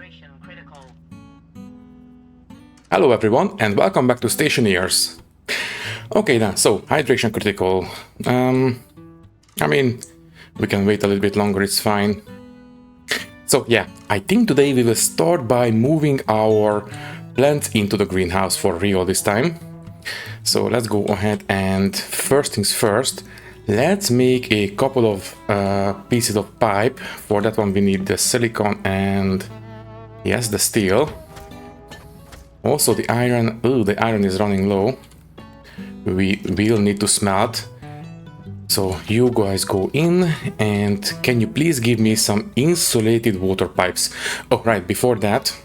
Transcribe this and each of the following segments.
hydration critical. Hello everyone and welcome back to Stationeers. Okay then, so hydration critical. I mean, we can wait a little bit longer, it's fine. So yeah, I think today we will start by moving our plants into the greenhouse for real this time. So let's go ahead and first things first, let's make a couple of pieces of pipe. For that one we need the silicone and yes, the steel. Also the iron. Oh, the iron is running low. We will need to smelt. So you guys go in and can you please give me some insulated water pipes? Oh right, before that,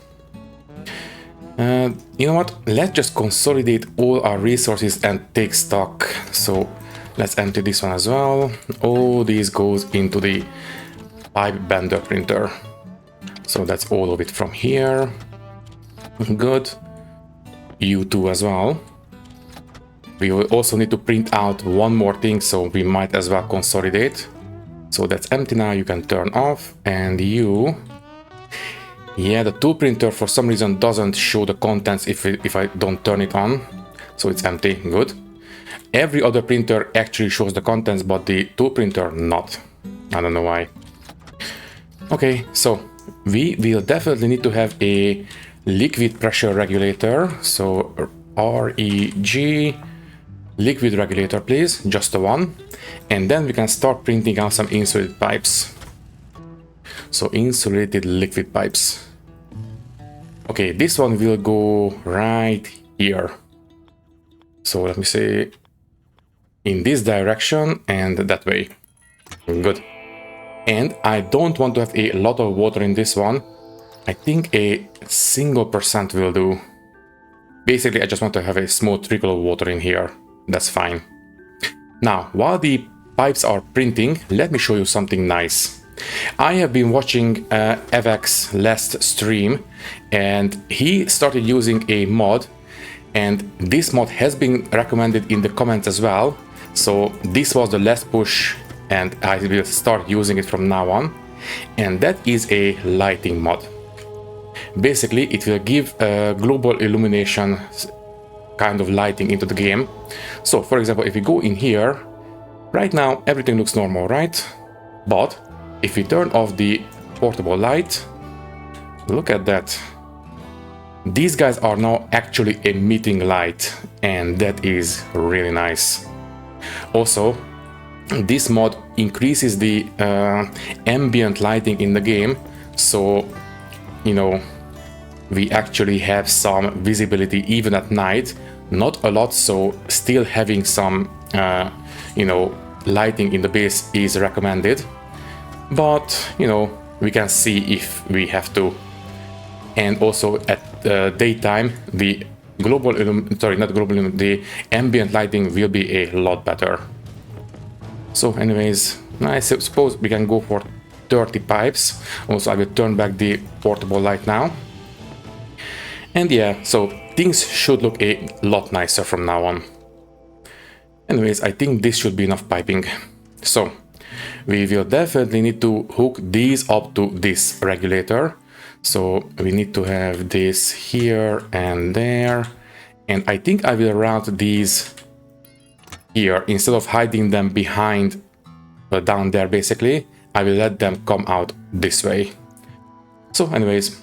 you know what, let's just consolidate all our resources and take stock. So let's empty this one as well. All these goes into the pipe bender printer. So that's all of it from here. Good. You too as well. We will also need to print out one more thing, so we might as well consolidate. So that's empty now, you can turn off. And you... yeah, the tool printer for some reason doesn't show the contents if I don't turn it on. So it's empty, good. Every other printer actually shows the contents, but the tool printer not. I don't know why. Okay, so we will definitely need to have a liquid pressure regulator. So REG... liquid regulator please, just the one. And then we can start printing out some insulated pipes. So insulated liquid pipes. Okay, this one will go right here. So let me say in this direction and that way. Good. And I don't want to have a lot of water in this one. I think a single % will do. Basically, I just want to have a small trickle of water in here. That's fine. Now, while the pipes are printing, let me show you something nice. I have been watching Evac's last stream and he started using a mod, and this mod has been recommended in the comments as well. So this was the last push and I will start using it from now on. And that is a lighting mod. Basically, it will give global illumination kind of lighting into the game. So for example, if we go in here, right now everything looks normal, right? But if we turn off the portable light, look at that. These guys are now actually emitting light, and that is really nice. Also, this mod increases the ambient lighting in the game, so you know, we actually have some visibility even at night. Not a lot, so still having some, you know, lighting in the base is recommended. But, you know, we can see if we have to. And also at daytime, the the ambient lighting will be a lot better. So anyways, I suppose we can go for 30 pipes. Also, I will turn back the portable light now. And yeah, so things should look a lot nicer from now on. Anyways, I think this should be enough piping. So we will definitely need to hook these up to this regulator. So we need to have this here and there. And I think I will route these here instead of hiding them behind down there. Basically, I will let them come out this way. So anyways,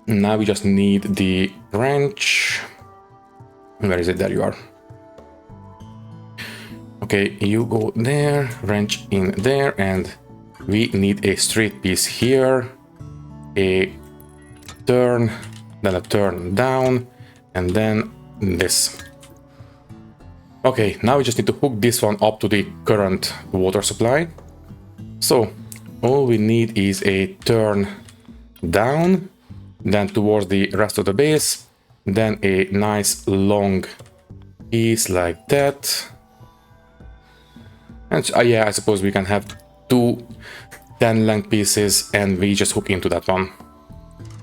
now we just need the wrench. Where is it? There you are. Okay, you go there, wrench in there, and we need a straight piece here, a turn, then a turn down, and then this. Okay, now we just need to hook this one up to the current water supply. So all we need is a turn down, then towards the rest of the base, then a nice long piece like that. And yeah, I suppose we can have two 10 length pieces and we just hook into that one.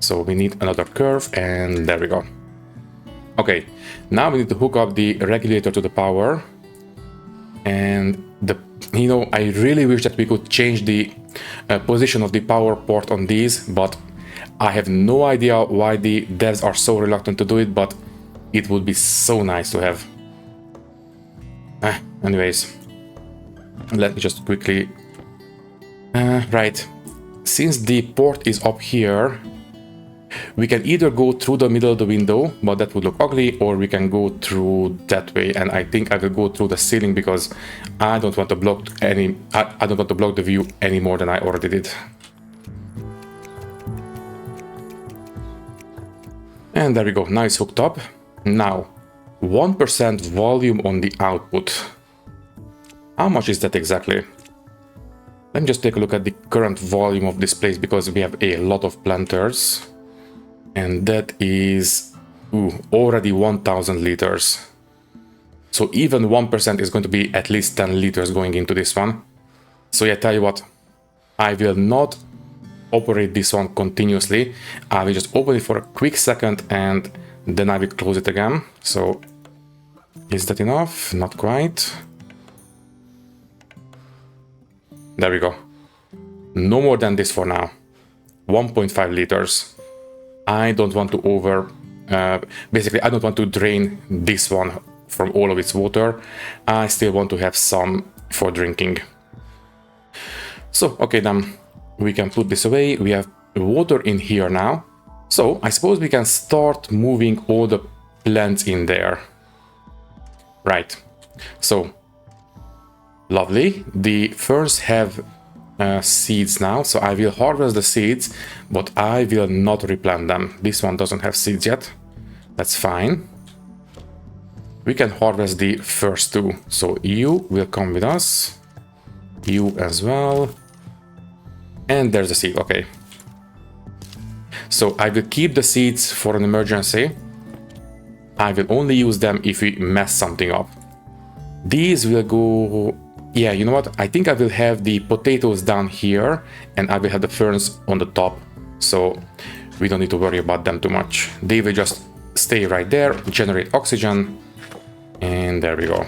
So we need another curve and there we go. Okay, now we need to hook up the regulator to the power. And you know, I really wish that we could change the position of the power port on these, but I have no idea why the devs are so reluctant to do it, but it would be so nice to have. Anyways, let me just quickly... right, since the port is up here, we can either go through the middle of the window, but that would look ugly, or we can go through that way, and I think I will go through the ceiling because I don't want to block I don't want to block the view any more than I already did. And there we go, now it's hooked up. Now, 1% volume on the output. How much is that exactly? Let me just take a look at the current volume of this place because we have a lot of planters. And that is already 1000 liters. So even 1% is going to be at least 10 liters going into this one. So yeah, tell you what, I will not operate this one continuously. I will just open it for a quick second and then I will close it again. So is that enough? Not quite. There we go. No more than this for now. 1.5 liters. I don't want to basically I don't want to drain this one from all of its water. I still want to have some for drinking. So, okay, then we can put this away. We have water in here now. So I suppose we can start moving all the plants in there. Right. So, lovely. The ferns have seeds now, so I will harvest the seeds, but I will not replant them. This one doesn't have seeds yet. That's fine. We can harvest the first two. So you will come with us. You as well. And there's the seed. Okay. So I will keep the seeds for an emergency. I will only use them if we mess something up. These will go... Yeah, you know what? I think I will have the potatoes down here and I will have the ferns on the top. So we don't need to worry about them too much. They will just stay right there, generate oxygen. And there we go.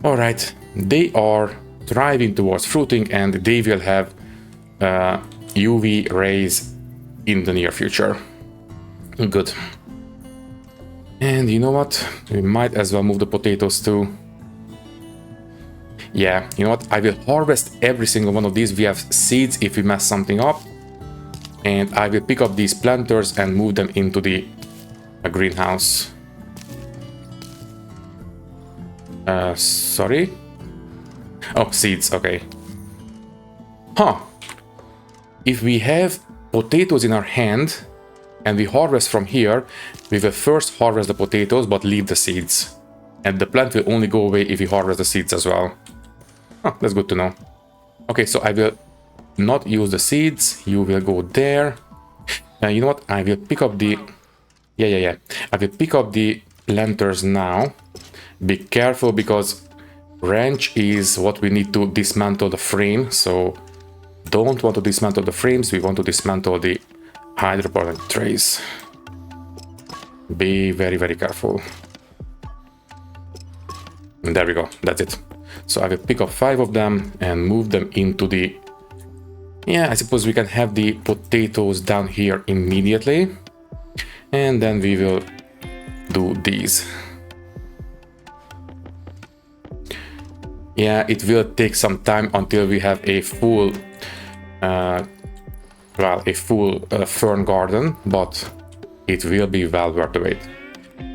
All right. They are driving towards fruiting and they will have UV rays in the near future. Good. And you know what? We might as well move the potatoes too. Yeah, you know what? I will harvest every single one of these. We have seeds if we mess something up. And I will pick up these planters and move them into the greenhouse. Sorry? Oh, seeds, okay. Huh. If we have potatoes in our hand and we harvest from here, we will first harvest the potatoes but leave the seeds. And the plant will only go away if we harvest the seeds as well. Oh, that's good to know. Okay, so I will not use the seeds. You will go there. You know what? I will pick up the... Yeah. I will pick up the planters now. Be careful because wrench is what we need to dismantle the frame. So don't want to dismantle the frames. We want to dismantle the hydroponic trays. Be very, very careful. And there we go. That's it. So I will pick up 5 of them and move them into the... Yeah, I suppose we can have the potatoes down here immediately. And then we will do these. Yeah, it will take some time until we have a full... fern garden, but it will be well worth the wait.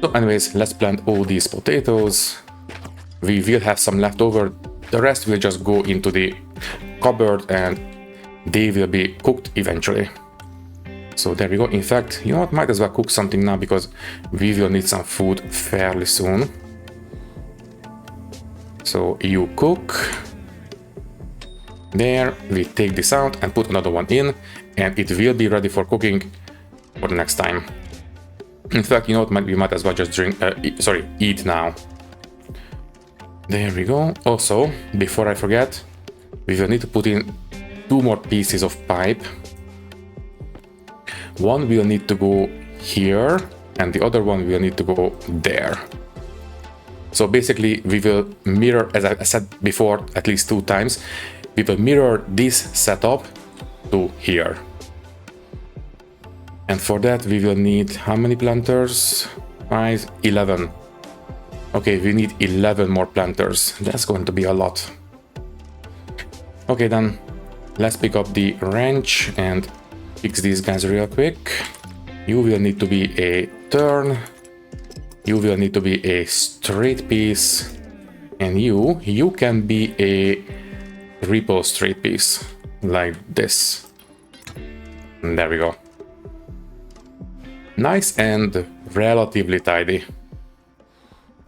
So anyways, let's plant all these potatoes. We will have some left over. The rest will just go into the cupboard and they will be cooked eventually. So there we go. In fact, you know what? Might as well cook something now because we will need some food fairly soon. So you cook. There, we take this out and put another one in and it will be ready for cooking for the next time. In fact, you know what? We might as well just eat now. There we go. Also, before I forget, we will need to put in 2 more pieces of pipe. One will need to go here and the other one will need to go there. So basically we will mirror, as I said before at least 2 times, we will mirror this setup to here. And for that we will need how many planters? 5, 11. Okay, we need 11 more planters. That's going to be a lot. Okay, then let's pick up the wrench and fix these guys real quick. You will need to be a turn. You will need to be a straight piece. And you can be a ripple straight piece, like this. And there we go. Nice and relatively tidy.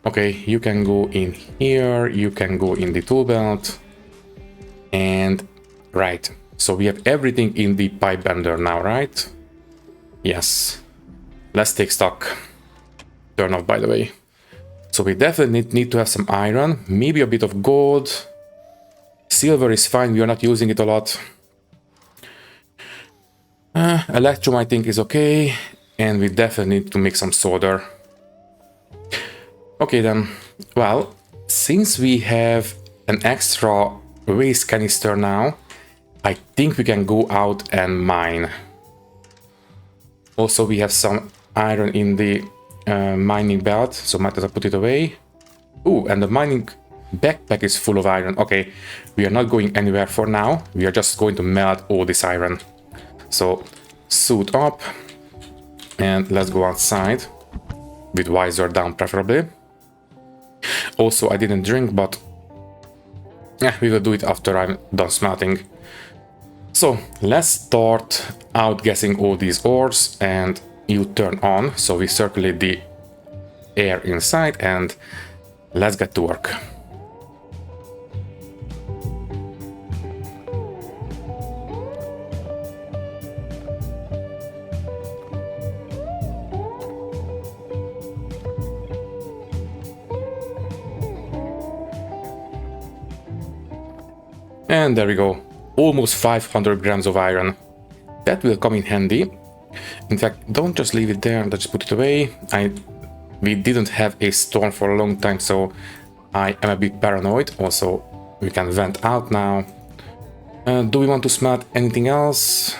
Okay, you can go in here, you can go in the tool belt. And right, so we have everything in the pipe bender now, right? Yes. Let's take stock. Turn off, by the way. So we definitely need to have some iron, maybe a bit of gold. Silver is fine, we are not using it a lot. Electrum, I think, is okay. And we definitely need to make some solder. Okay then, well, since we have an extra waste canister now, I think we can go out and mine. Also, we have some iron in the mining belt, so might as well put it away. Ooh, and the mining backpack is full of iron. Okay, we are not going anywhere for now. We are just going to melt all this iron. So, suit up, and let's go outside, with visor down preferably. Also, I didn't drink, but we will do it after I'm done smelting. So let's start outgassing all these ores, and you turn on, so we circulate the air inside, and let's get to work. And there we go, almost 500 grams of iron. That will come in handy. In fact, don't just leave it there, just put it away. We didn't have a storm for a long time, so I am a bit paranoid. Also, we can vent out now. Do we want to smelt anything else?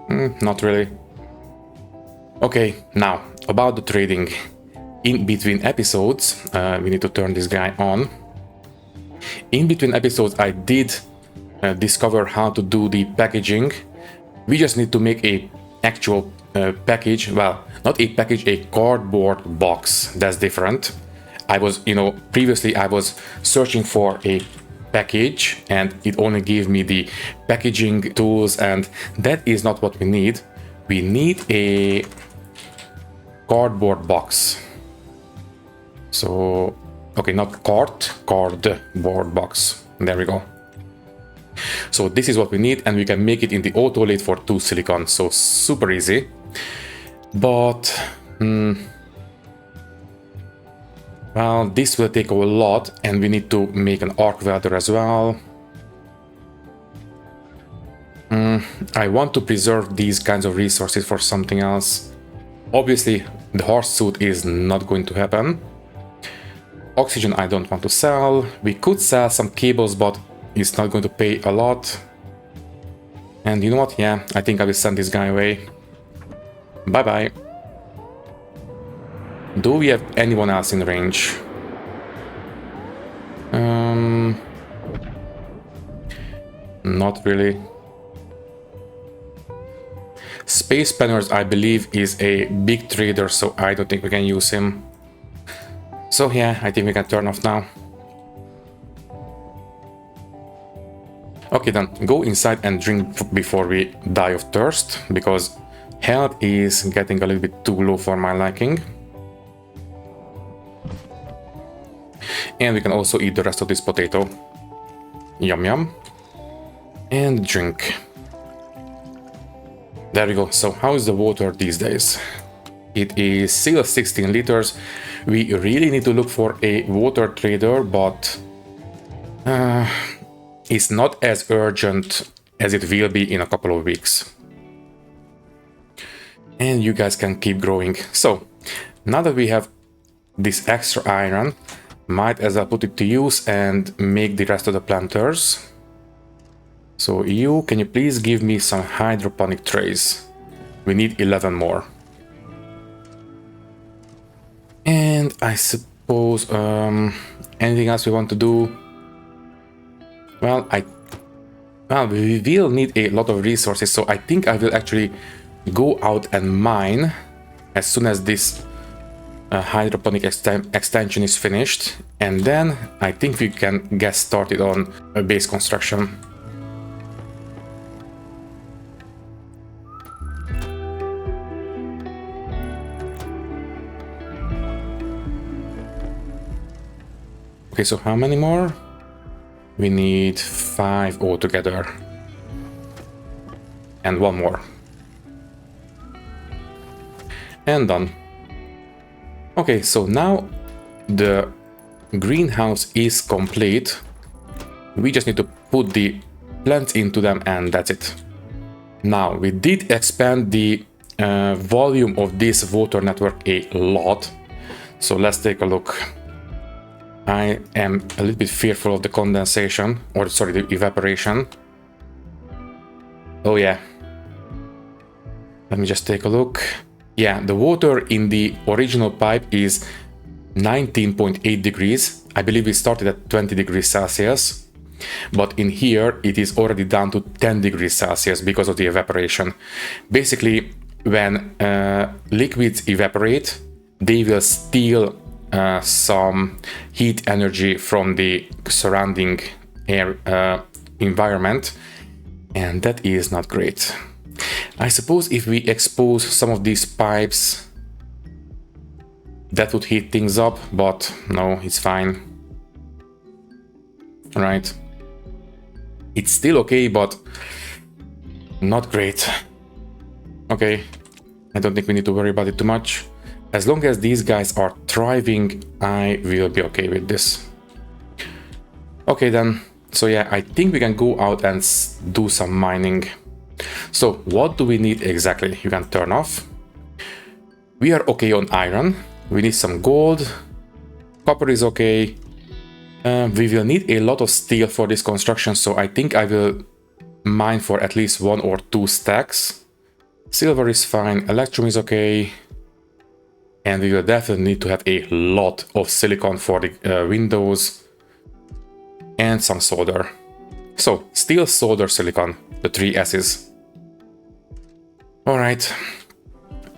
Not really. Okay, now, about the trading. In between episodes, we need to turn this guy on. In between episodes, I did discover how to do the packaging. We just need to make a actual package. Well, not a package, a cardboard box. That's different. I was, previously I was searching for a package and it only gave me the packaging tools, and that is not what we need. We need a cardboard box. So, okay, not cardboard box. There we go. So this is what we need, and we can make it in the auto lathe for 2 silicon, so super easy. But, well, this will take a lot, and we need to make an arc welder as well. I want to preserve these kinds of resources for something else. Obviously, the horse suit is not going to happen. Oxygen I don't want to sell. We could sell some cables, but it's not going to pay a lot. And you know what? Yeah, I think I will send this guy away. Bye-bye. Do we have anyone else in range? Not really. Space Panners, I believe, is a big trader, so I don't think we can use him. So yeah, I think we can turn off now. Okay then, go inside and drink before we die of thirst, because health is getting a little bit too low for my liking. And we can also eat the rest of this potato. Yum yum. And drink. There we go. So how is the water these days? It is still 16 liters. We really need to look for a water trader, but it's not as urgent as it will be in a couple of weeks. And you guys can keep growing. So now that we have this extra iron, might as well put it to use and make the rest of the planters. So you, can you please give me some hydroponic trays? We need 11 more. And I suppose, anything else we want to do? Well, we will need a lot of resources, so I think I will actually go out and mine as soon as this hydroponic extension is finished, and then I think we can get started on a base construction. Okay, so how many more? We need 5 altogether. And 1 more. And done. Okay, so now the greenhouse is complete. We just need to put the plants into them and that's it. Now, we did expand the volume of this water network a lot. So let's take a look. I am a little bit fearful of the condensation, or sorry, the evaporation. Oh yeah. Let me just take a look. Yeah, the water in the original pipe is 19.8 degrees. I believe we started at 20 degrees Celsius. But in here, it is already down to 10 degrees Celsius because of the evaporation. Basically, when liquids evaporate, they will steal some heat energy from the surrounding air environment, and that is not great. I suppose if we expose some of these pipes, that would heat things up, but no, it's fine. Right. It's still okay, but not great. Okay, I don't think we need to worry about it too much. As long as these guys are thriving, I will be okay with this. Okay then, so yeah, I think we can go out and do some mining. So what do we need exactly? You can turn off. We are okay on iron. We need some gold. Copper is okay. We will need a lot of steel for this construction, so I think I will mine for at least 1 or 2 stacks. Silver is fine. Electrum is okay. And we will definitely need to have a lot of silicon for the windows and some solder. So, steel, solder, silicon, the 3 S's. Alright,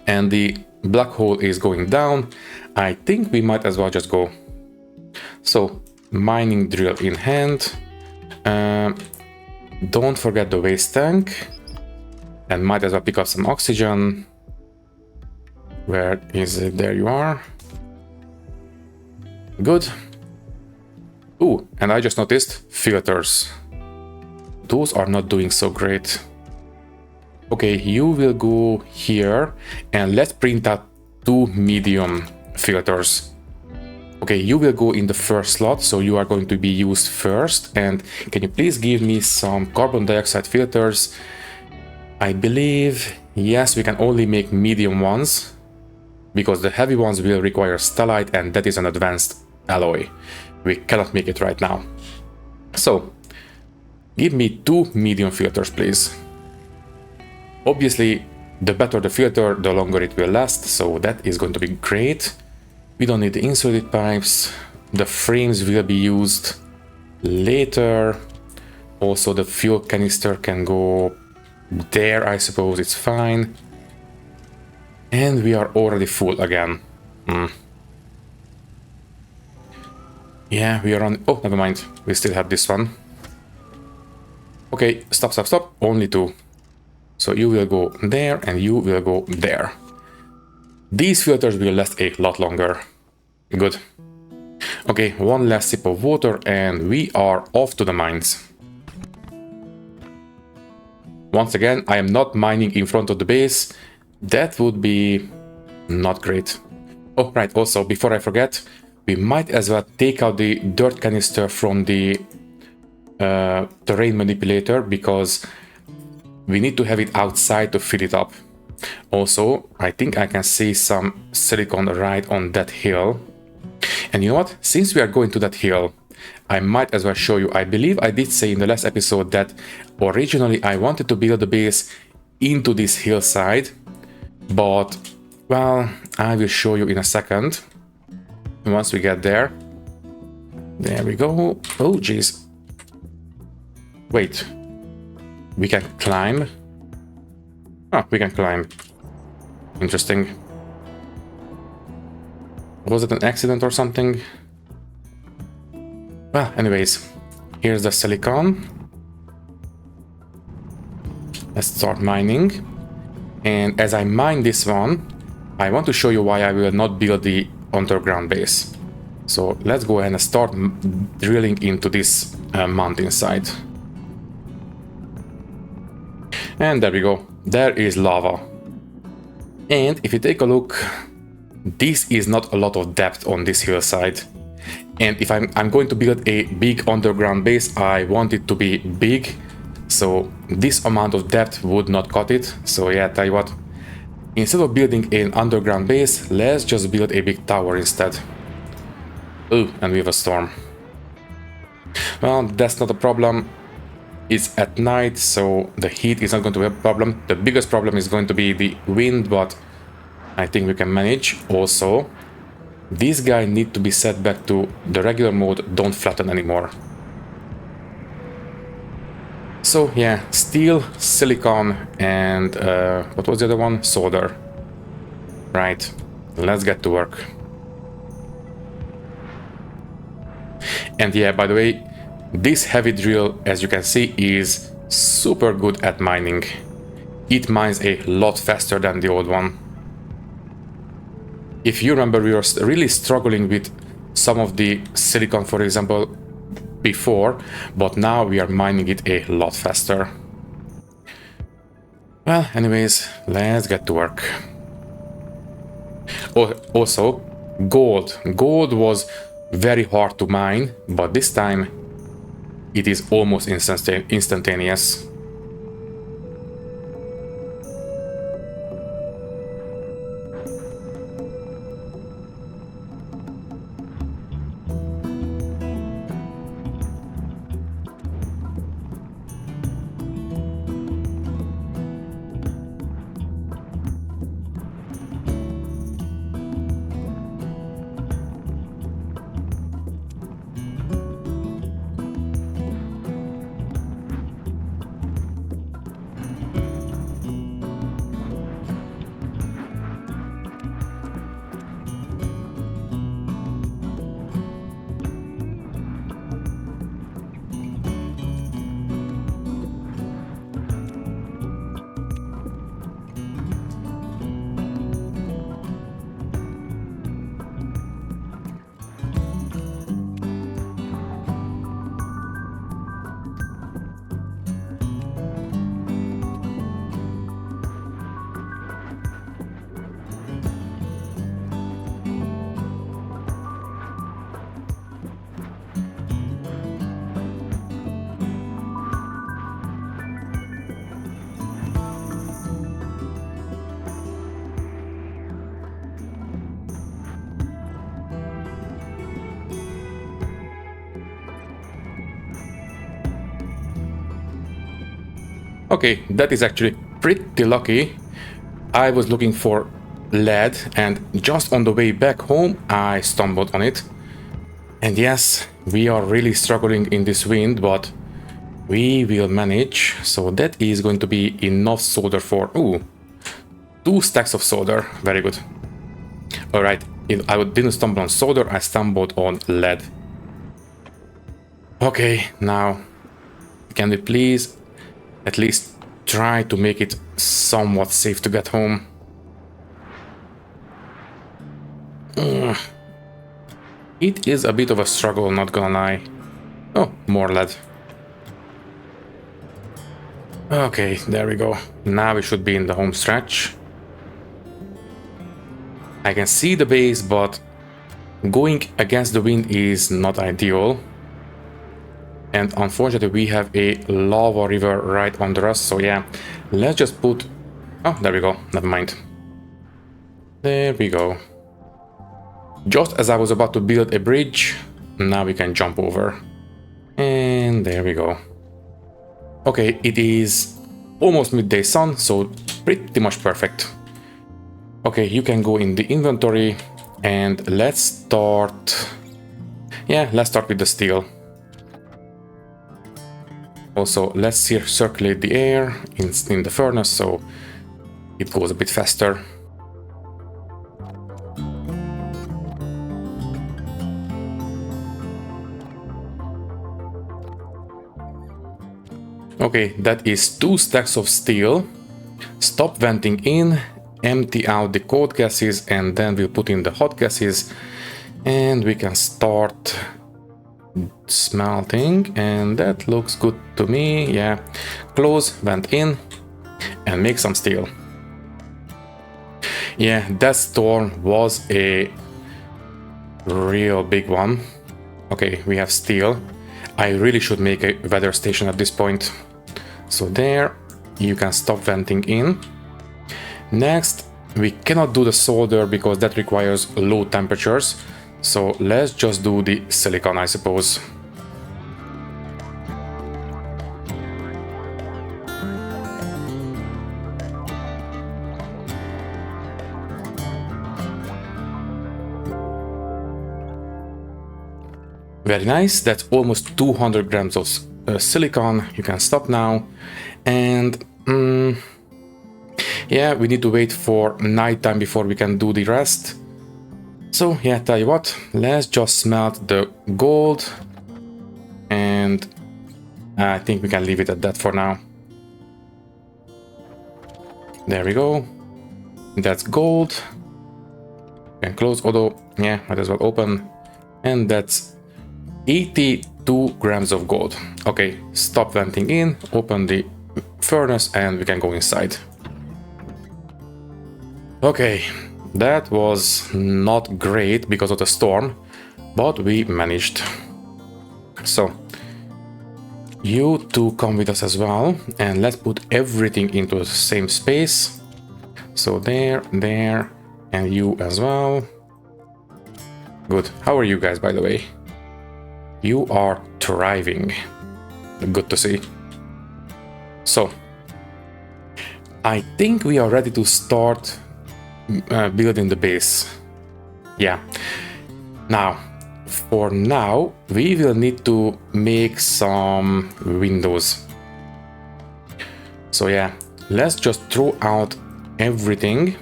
and the black hole is going down. I think we might as well just go. So, mining drill in hand. Don't forget the waste tank. And might as well pick up some oxygen. Where is it? There you are. Good. Ooh, and I just noticed filters. Those are not doing so great. Okay, you will go here and let's print out 2 medium filters. Okay, you will go in the first slot, so you are going to be used first. And can you please give me some carbon dioxide filters? I believe, yes, we can only make medium ones, because the heavy ones will require stellite, and that is an advanced alloy. We cannot make it right now. So, give me 2 medium filters, please. Obviously, the better the filter, the longer it will last, so that is going to be great. We don't need the insulated pipes. The frames will be used later. Also, the fuel canister can go there, I suppose, it's fine. And we are already full again. Yeah, we are on... Oh, never mind. We still have this one. Okay, stop, stop, stop. Only 2. So you will go there and you will go there. These filters will last a lot longer. Good. Okay, 1 last sip of water and we are off to the mines. Once again, I am not mining in front of the base. That would be not great. Oh, right, also, before I forget, we might as well take out the dirt canister from the terrain manipulator, because we need to have it outside to fill it up. Also, I think I can see some silicon right on that hill. And you know what? Since we are going to that hill, I might as well show you. I believe I did say in the last episode that originally I wanted to build the base into this hillside, but, well, I will show you in a second. Once we get there. There we go. Oh, jeez. Wait. We can climb? Oh, we can climb. Interesting. Was it an accident or something? Well, anyways, here's the silicon. Let's start mining. And as I mine this one, I want to show you why I will not build the underground base. So let's go ahead and start drilling into this mountainside. And there we go. There is lava. And if you take a look, this is not a lot of depth on this hillside. And if I'm going to build a big underground base, I want it to be big. So this amount of depth would not cut it. So yeah, tell you what, instead of building an underground base, let's just build a big tower instead. Oh, and we have a storm. Well, that's not a problem. It's at night, so the heat is not going to be a problem. The biggest problem is going to be the wind, but I think we can manage. Also, this guy needs to be set back to the regular mode, don't flatten anymore. So yeah, steel, silicon, and what was the other one? Solder. Right, let's get to work. And yeah, by the way, this heavy drill, as you can see, is super good at mining. It mines a lot faster than the old one. If you remember, we were really struggling with some of the silicon, for example, before, but now we are mining it a lot faster. Well, anyways, let's get to work. Oh, also, gold. Gold was very hard to mine, but this time it is almost instantaneous. Okay, that is actually pretty lucky. I was looking for lead, and just on the way back home I stumbled on it. And yes, we are really struggling in this wind, but we will manage. So that is going to be enough solder for... Ooh, 2 stacks of solder. Very good. Alright, if I didn't stumble on solder, I stumbled on lead. Okay, now, can we please at least try to make it somewhat safe to get home? It is a bit of a struggle, not gonna lie. Oh, more lead. Okay, there we go. Now we should be in the home stretch. I can see the base, but going against the wind is not ideal. And unfortunately, we have a lava river right under us. So yeah, let's just put... Oh, there we go. Never mind. There we go. Just as I was about to build a bridge, now we can jump over. And there we go. Okay, it is almost midday sun, so pretty much perfect. Okay, you can go in the inventory and let's start. Yeah, let's start with the steel. Also, let's circulate the air in the furnace so it goes a bit faster. Okay, that is 2 stacks of steel. Stop venting in, empty out the cold gases, and then we'll put in the hot gases and we can start smelting, and that looks good to me. Yeah, close, vent in, and make some steel. Yeah, that storm was a real big one. Okay, we have steel. I really should make a weather station at this point. So there, you can stop venting in. Next, we cannot do the solder because that requires low temperatures. So let's just do the silicon, I suppose. Very nice, that's almost 200 grams of silicon. You can stop now. And yeah, we need to wait for nighttime before we can do the rest. So yeah, tell you what, let's just smelt the gold, and I think we can leave it at that for now. There we go. That's gold. You can close, although yeah, might as well open. And that's 82 grams of gold. Okay, stop venting in, open the furnace, and we can go inside. Okay, that was not great because of the storm, but we managed. So, you two come with us as well, and let's put everything into the same space. So there, there, and you as well. Good. How are you guys, by the way? You are thriving. Good to see. So, I think we are ready to start building the base. Yeah. Now, for now, we will need to make some windows. So yeah, let's just throw out everything.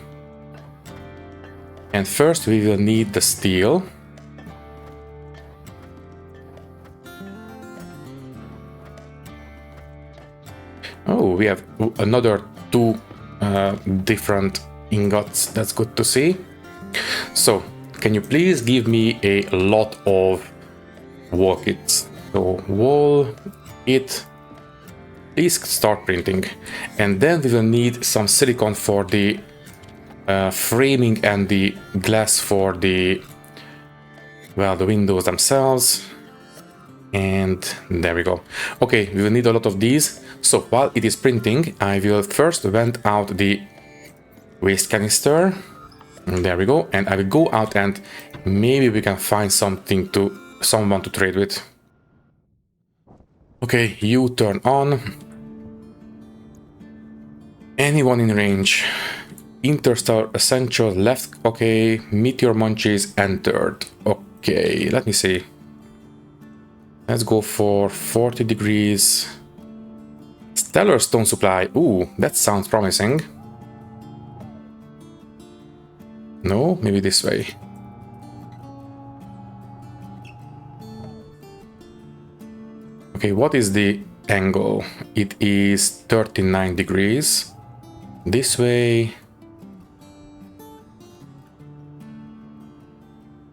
And first we will need the steel. Oh, we have another 2 different ingots. That's good to see. So, can you please give me a lot of wall kits? So, wall kit. Please start printing. And then we will need some silicone for the framing and the glass for the, well, the windows themselves. And there we go. Okay, we will need a lot of these. So while it is printing, I will first vent out the waste canister. And there we go. And I will go out and maybe we can find someone to trade with. Okay, you turn on. Anyone in range. Interstellar Essential left. Okay, Meteor Munchies entered. Okay, let me see. Let's go for 40 degrees. Stellar stone supply. Ooh, that sounds promising. No, maybe this way. Okay, what is the angle? It is 39 degrees. This way.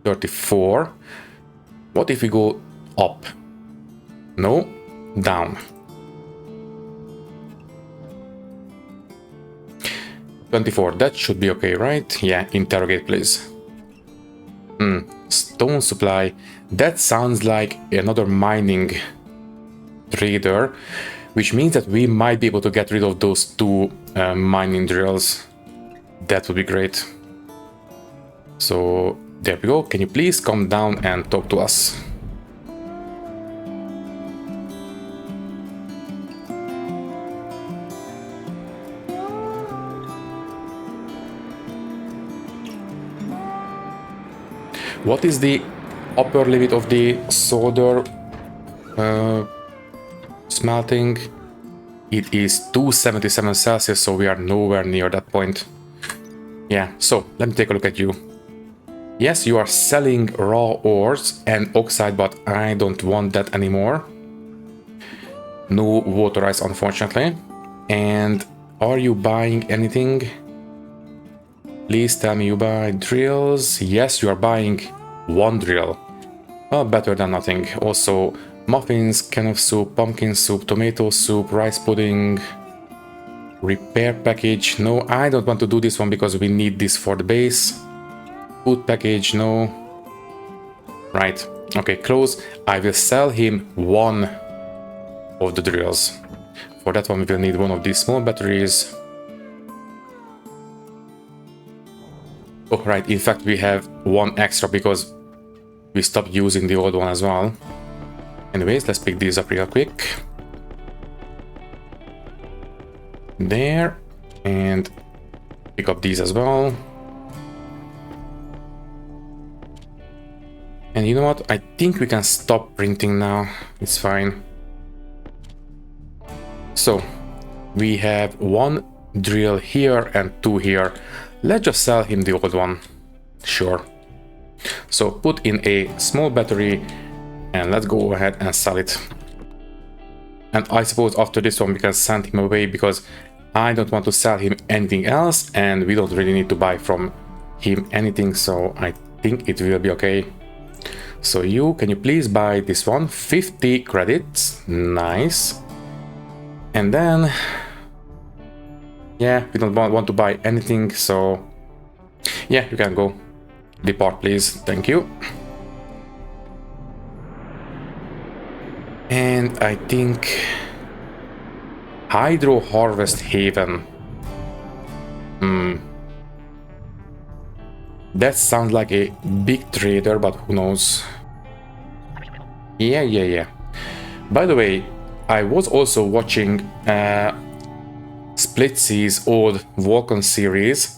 34. What if we go up? No, down. 24, that should be okay, right? Yeah, interrogate please. Stone supply. That sounds like another mining trader, which means that we might be able to get rid of those 2 mining drills. That would be great. So there we go. Can you please come down and talk to us? What is the upper limit of the solder smelting? It is 277 Celsius, so we are nowhere near that point. Yeah, so let me take a look at you. Yes, you are selling raw ores and oxide, but I don't want that anymore. No water ice, unfortunately. And are you buying anything? Please tell me you buy drills. Yes, you are buying one drill. Oh, better than nothing. Also, muffins, can of soup, pumpkin soup, tomato soup, rice pudding, repair package. No, I don't want to do this one because we need this for the base. Food package, no. Right. Okay, close. I will sell him one of the drills. For that one, we will need one of these small batteries. Oh, right. In fact, we have one extra because we stopped using the old one as well. Anyways, let's pick these up real quick. There. And pick up these as well. And you know what? I think we can stop printing now. It's fine. So, we have one drill here and two here. Let's just sell him the old one. Sure. So, put in a small battery and let's go ahead and sell it. And I suppose after this one we can send him away because I don't want to sell him anything else and we don't really need to buy from him anything, so I think it will be okay. So can you please buy this one? 50 credits. Nice. And then, yeah, we don't want to buy anything, so yeah, you can go. Depart, please. Thank you. And I think Hydro Harvest Haven. That sounds like a big trader, but who knows? Yeah. By the way, I was also watching Split Sea's old Vulcan series,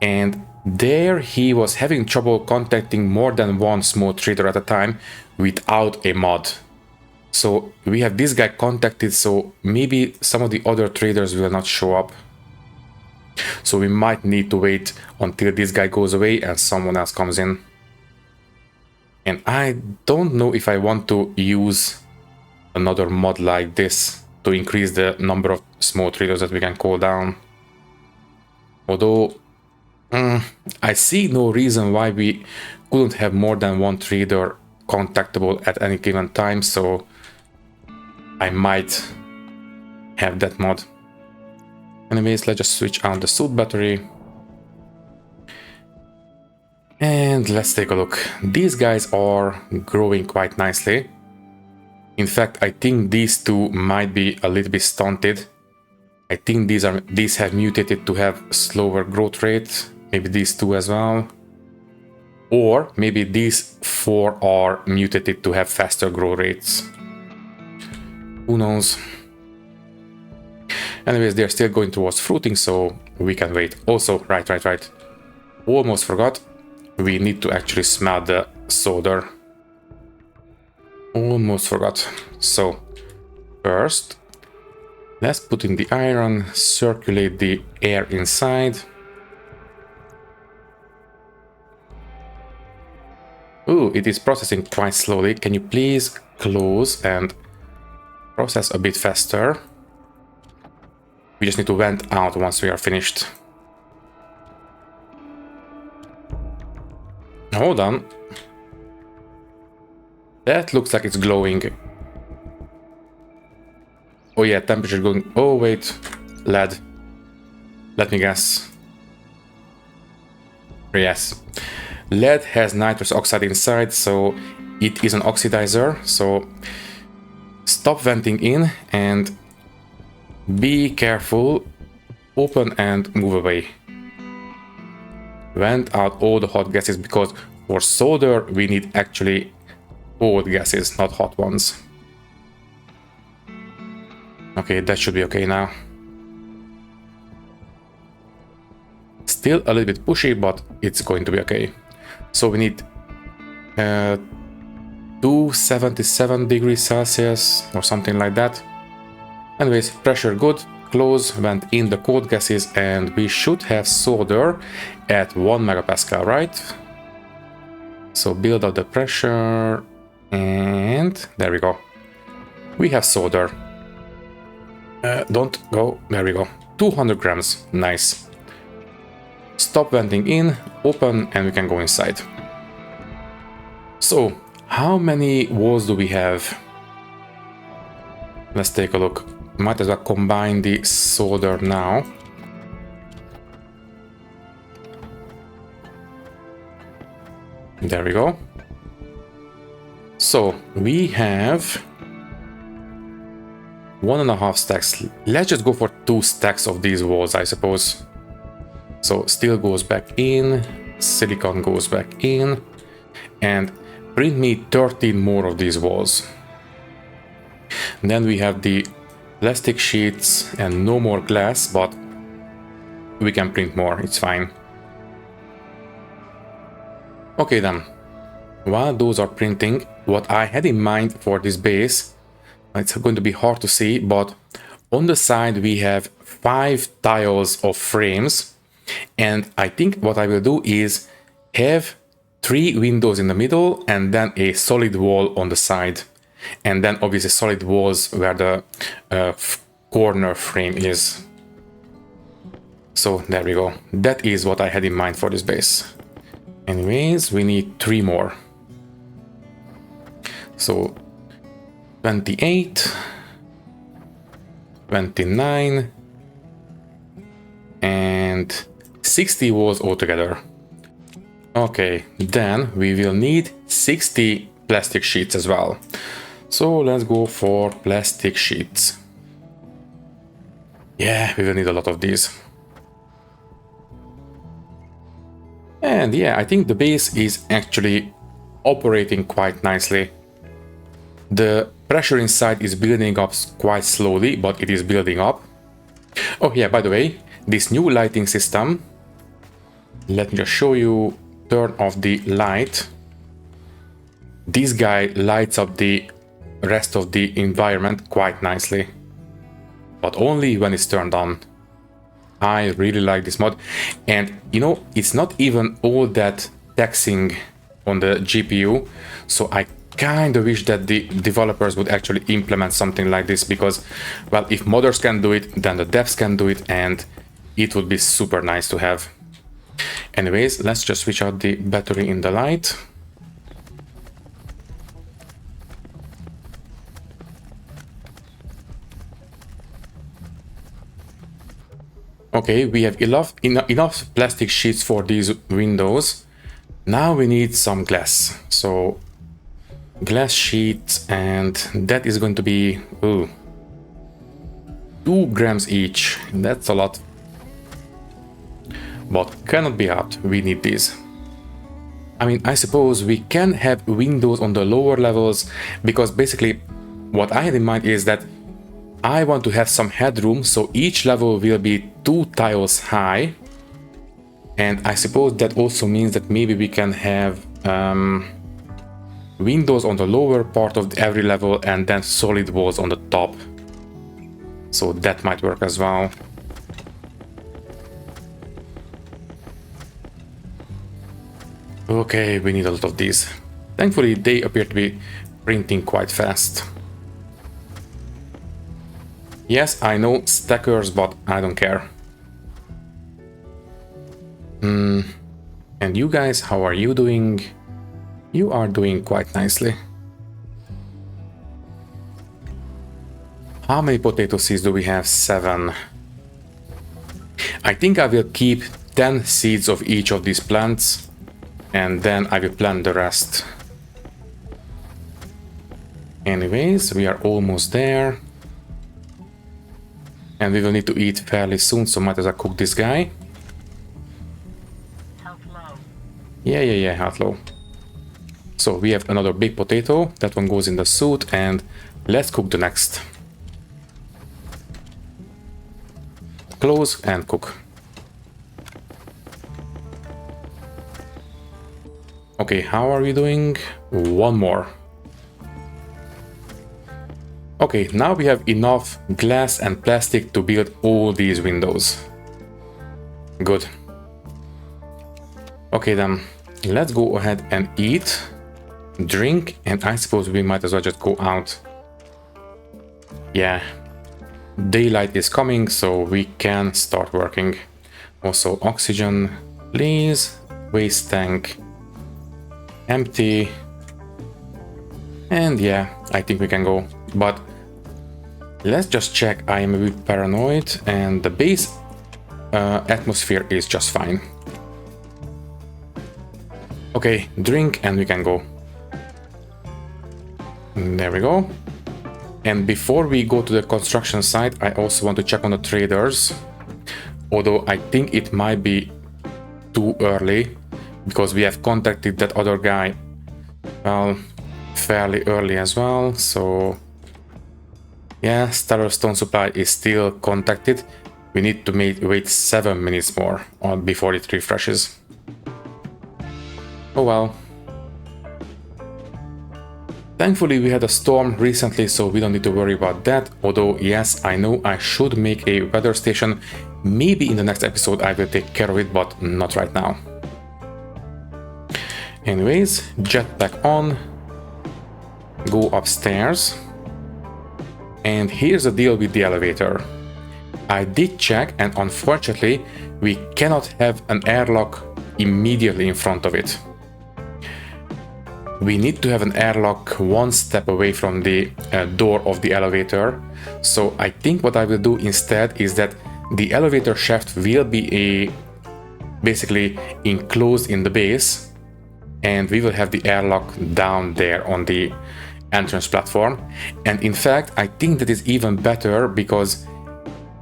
and there he was having trouble contacting more than one small trader at a time without a mod. So we have this guy contacted, so maybe some of the other traders will not show up. So we might need to wait until this guy goes away and someone else comes in. And I don't know if I want to use another mod like this to increase the number of small traders that we can call down. Although I see no reason why we couldn't have more than one trader contactable at any given time, so I might have that mod. Anyways, let's just switch on the suit battery. And let's take a look. These guys are growing quite nicely. In fact, I think these two might be a little bit stunted. I think these have mutated to have slower growth rate. Maybe these two as well. Or maybe these four are mutated to have faster growth rates. Who knows? Anyways, they're still going towards fruiting, so we can wait. Also, right. Almost forgot. We need to actually smelt the solder. Almost forgot. So, first, let's put in the iron, circulate the air inside. Ooh, it is processing quite slowly. Can you please close and process a bit faster? We just need to vent out once we are finished. Hold on. That looks like it's glowing. Oh yeah, temperature going... Oh wait, lead. Let me guess. Yes. Lead has nitrous oxide inside, so it is an oxidizer. So stop venting in and be careful. Open and move away. Vent out all the hot gases, because for solder we need actually cold gases, not hot ones. Okay, that should be okay now. Still a little bit pushy, but it's going to be okay. So we need uh, 277 degrees Celsius or something like that. Anyways, pressure good, close, went in the cold gases, and we should have solder at 1 megapascal, right? So build up the pressure, and there we go. We have solder. Don't go, there we go. 200 grams, nice. Stop venting in, open, and we can go inside. So, how many walls do we have? Let's take a look. Might as well combine the solder now. There we go. So, we have 1.5 stacks. Let's just go for 2 stacks of these walls, I suppose. So steel goes back in, silicon goes back in, and print me 13 more of these walls. And then we have the plastic sheets and no more glass, but we can print more, it's fine. Okay then, while those are printing, what I had in mind for this base, it's going to be hard to see, but on the side we have 5 tiles of frames, and I think what I will do is have 3 windows in the middle and then a solid wall on the side, and then obviously solid walls where the corner frame is. So there we go, that is what I had in mind for this base. Anyways, we need 3 more. So 28, 29, and 60 walls altogether. Okay, then we will need 60 plastic sheets as well. So let's go for plastic sheets. Yeah, we will need a lot of these. And yeah, I think the base is actually operating quite nicely. The pressure inside is building up quite slowly, but it is building up. Oh yeah, by the way, this new lighting system, let me just show you, turn off the light. This guy lights up the rest of the environment quite nicely, but only when it's turned on. I really like this mod, and you know, it's not even all that taxing on the GPU, so I kind of wish that the developers would actually implement something like this, because, well, if modders can do it, then the devs can do it, and it would be super nice to have. Anyways, let's just switch out the battery in the light. Okay, we have enough plastic sheets for these windows. Now we need some glass. So glass sheets, and that is going to be 2 grams each. That's a lot, but cannot be helped, we need these. I mean, I suppose we can have windows on the lower levels, because basically what I had in mind is that I want to have some headroom, so each level will be 2 tiles high, and I suppose that also means that maybe we can have windows on the lower part of every level and then solid walls on the top. So that might work as well. Okay, we need a lot of these. Thankfully, they appear to be printing quite fast. Yes, I know stackers, but I don't care. And you guys, how are you doing? You are doing quite nicely. How many potato seeds do we have? 7. I think I will keep 10 seeds of each of these plants, and then I will plant the rest. Anyways, we are almost there. And we will need to eat fairly soon, so might as well cook this guy. Health low. Yeah, health low. So we have another big potato. That one goes in the suit, and let's cook the next. Close and cook. Okay, how are we doing? One more. Okay, now we have enough glass and plastic to build all these windows. Good. Okay then, let's go ahead and eat, drink, and I suppose we might as well just go out. Yeah, daylight is coming, so we can start working. Also, oxygen, please. Waste tank, empty. And yeah, I think we can go. But let's just check. I am a bit paranoid, and the base atmosphere is just fine. Okay, drink and we can go. There we go. And before we go to the construction site, I also want to check on the traders. Although I think it might be too early, because we have contacted that other guy, well, fairly early as well. So yeah, Stellar Stone Supply is still contacted. We need to wait 7 minutes more before it refreshes. Oh well. Thankfully we had a storm recently, so we don't need to worry about that. Although yes, I know I should make a weather station. Maybe in the next episode I will take care of it, but not right now. Anyways, jetpack on. Go upstairs. And here's the deal with the elevator. I did check, and unfortunately we cannot have an airlock immediately in front of it. We need to have an airlock one step away from the door of the elevator. So I think what I will do instead is that the elevator shaft will be basically enclosed in the base, and we will have the airlock down there on the entrance platform. And in fact, I think that is even better, because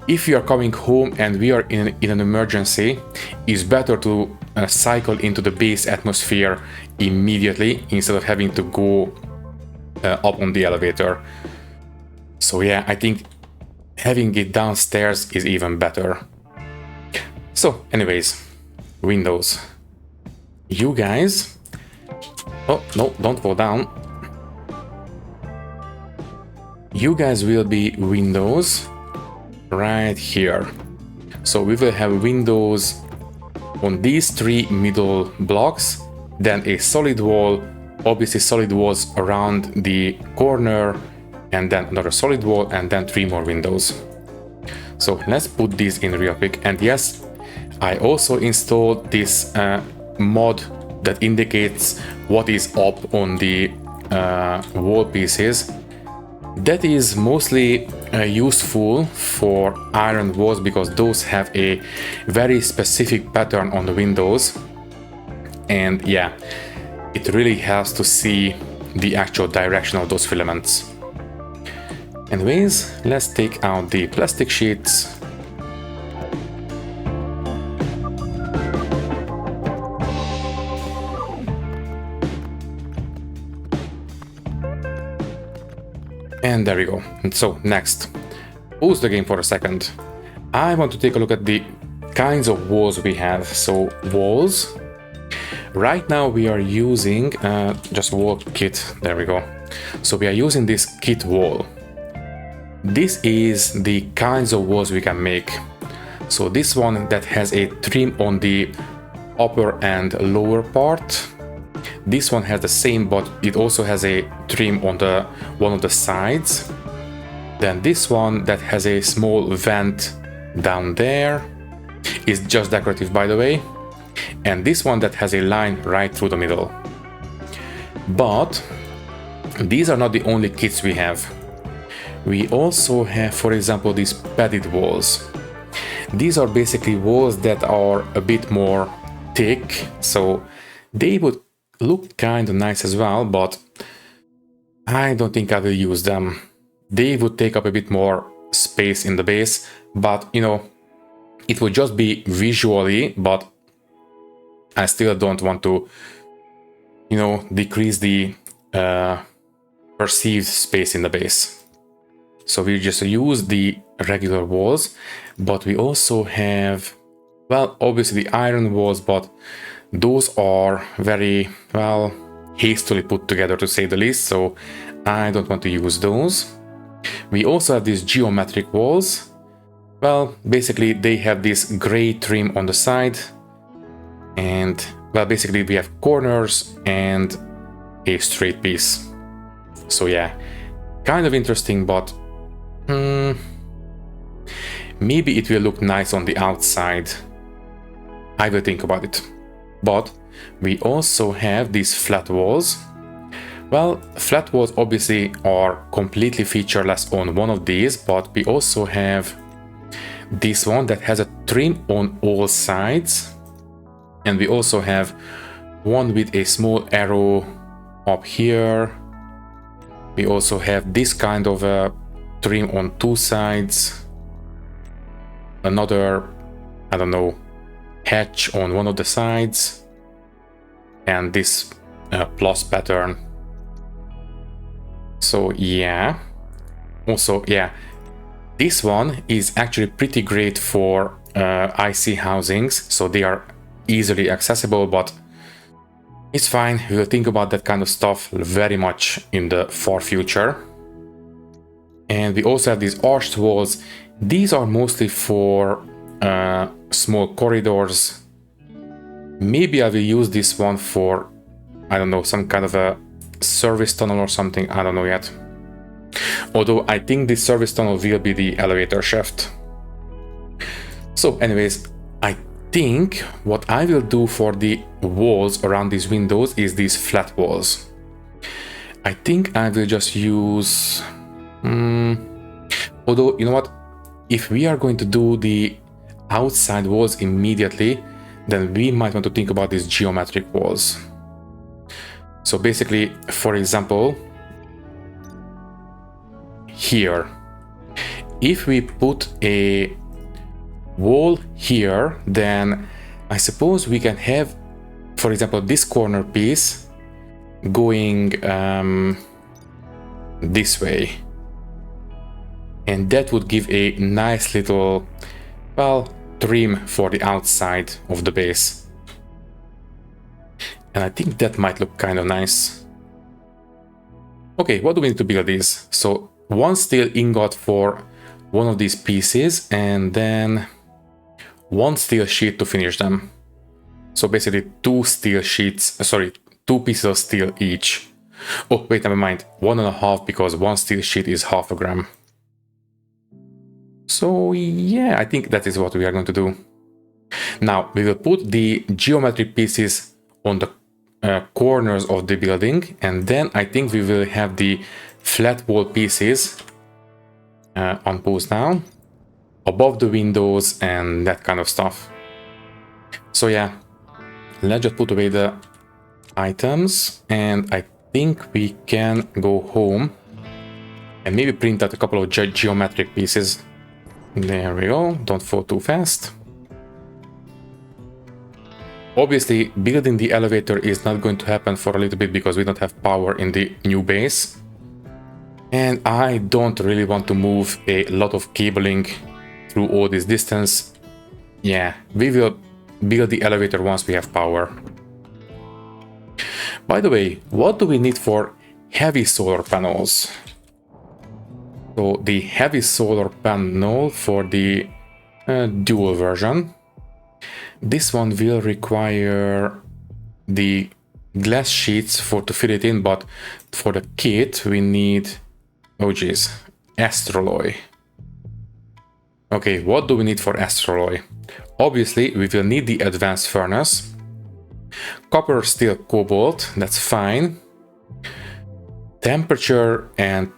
if you are coming home and we are in an emergency, it's better to cycle into the base atmosphere immediately instead of having to go up on the elevator. So yeah, I think having it downstairs is even better. So anyways, windows. You guys... Oh, no, don't go down. You guys will be windows right here. So we will have windows on these 3 middle blocks, then a solid wall, obviously solid walls around the corner, and then another solid wall, and then 3 more windows. So let's put these in real quick. And yes, I also installed this mod that indicates what is up on the wall pieces. That is mostly useful for iron walls, because those have a very specific pattern on the windows. And yeah, it really helps to see the actual direction of those filaments. Anyways, let's take out the plastic sheets. And there we go. And so next, pause the game for a second. I want to take a look at the kinds of walls we have. So walls. Right now we are using just wall kit. There we go. So we are using this kit wall. This is the kinds of walls we can make. So this one that has a trim on the upper and lower part. This one has the same, but it also has a trim on one of the sides. Then this one that has a small vent down there is just decorative, by the way. And this one that has a line right through the middle. But these are not the only kits we have. We also have, for example, these padded walls. These are basically walls that are a bit more thick, so they would look kind of nice as well, but I don't think I will use them. They would take up a bit more space in the base, but you know, it would just be visually, but I still don't want to, you know, decrease the perceived space in the base. So we just use the regular walls, but we also have Well, obviously the iron walls, but those are very, well, hastily put together to say the least, so I don't want to use those. We also have these geometric walls. Well, basically they have this gray trim on the side, and well, basically we have corners and a straight piece. So yeah, kind of interesting, but maybe it will look nice on the outside. I will think about it. But we also have these flat walls. Well, flat walls obviously are completely featureless on one of these, but we also have this one that has a trim on all sides. And we also have one with a small arrow up here. We also have this kind of a trim on two sides. Another, I don't know, hatch on one of the sides. And this plus pattern. So yeah. Also, yeah, this one is actually pretty great for IC housings. So they are easily accessible, but it's fine. We'll think about that kind of stuff very much in the far future. And we also have these arched walls. These are mostly for small corridors. Maybe I will use this one for, I don't know, some kind of a service tunnel or something. I don't know yet. Although I think this service tunnel will be the elevator shaft. So anyways, I think what I will do for the walls around these windows is these flat walls. I think I will just use... although, you know what? If we are going to do the outside walls immediately, then we might want to think about these geometric walls. So basically, for example, here, if we put a wall here, then I suppose we can have, for example, this corner piece going this way. And that would give a nice little, well, trim for the outside of the base. And I think that might look kind of nice. Okay, what do we need to build these? So one steel ingot for one of these pieces, and then one steel sheet to finish them. So basically two steel sheets, sorry, two pieces of steel each. Oh, wait, never mind. 1.5, because one steel sheet is 0.5 gram. So yeah, I think that is what we are going to do. Now we will put the geometric pieces on the corners of the building, and then I think we will have the flat wall pieces on pause now, above the windows and that kind of stuff. So yeah, let's just put away the items, and I think we can go home and maybe print out a couple of geometric pieces. There we go, don't fall too fast. Obviously, building the elevator is not going to happen for a little bit because we don't have power in the new base. And I don't really want to move a lot of cabling through all this distance. Yeah, we will build the elevator once we have power. By the way, what do we need for heavy solar panels? So the heavy solar panel for the dual version. This one will require the glass sheets to fill it in, but for the kit we need, oh geez, astroloy. Okay, what do we need for astroloy? Obviously we will need the advanced furnace. Copper, steel, cobalt, that's fine. Temperature, and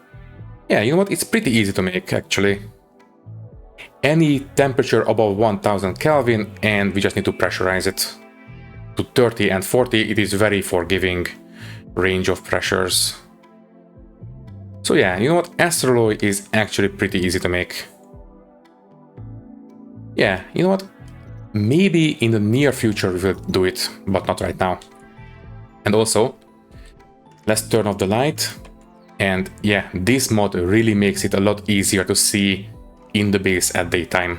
yeah, you know what, it's pretty easy to make actually. Any temperature above 1000 Kelvin, and we just need to pressurize it to 30 and 40. It is very forgiving range of pressures. So yeah, you know what, astroloy is actually pretty easy to make. Yeah, you know what, maybe in the near future we will do it, but not right now. And also, let's turn off the light. And yeah, this mod really makes it a lot easier to see in the base at daytime.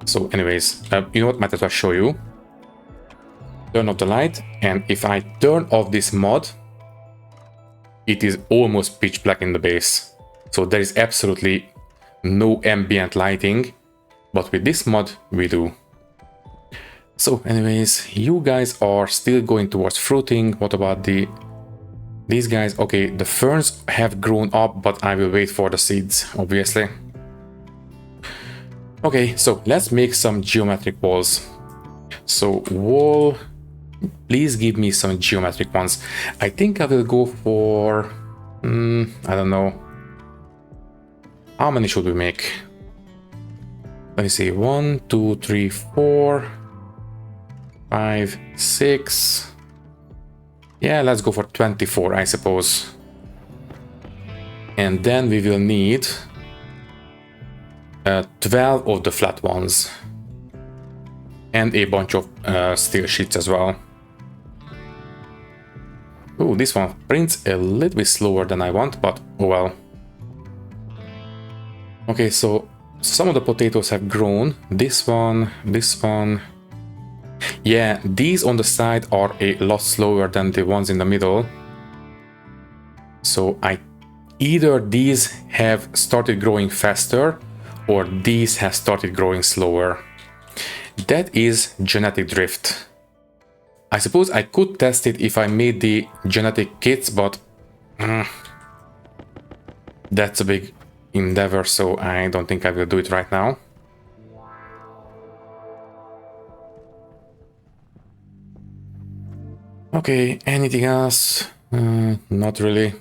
So anyways, you know what, might as well show you. Turn off the light, and if I turn off this mod, it is almost pitch black in the base. So there is absolutely no ambient lighting, but with this mod we do. So anyways, you guys are still going towards fruiting. What about these guys? Okay, the ferns have grown up, but I will wait for the seeds, obviously. Okay, so let's make some geometric walls. So wall, please give me some geometric ones. I think I will go for, I don't know. How many should we make? Let me see, 1, 2, 3, 4, 5, 6. Yeah, let's go for 24, I suppose. And then we will need 12 of the flat ones. And a bunch of steel sheets as well. Oh, this one prints a little bit slower than I want, but oh well. Okay, so some of the potatoes have grown. This one. Yeah, these on the side are a lot slower than the ones in the middle. So either these have started growing faster or these have started growing slower. That is genetic drift. I suppose I could test it if I made the genetic kits, but that's a big endeavor, so I don't think I will do it right now. Okay, anything else? Not really.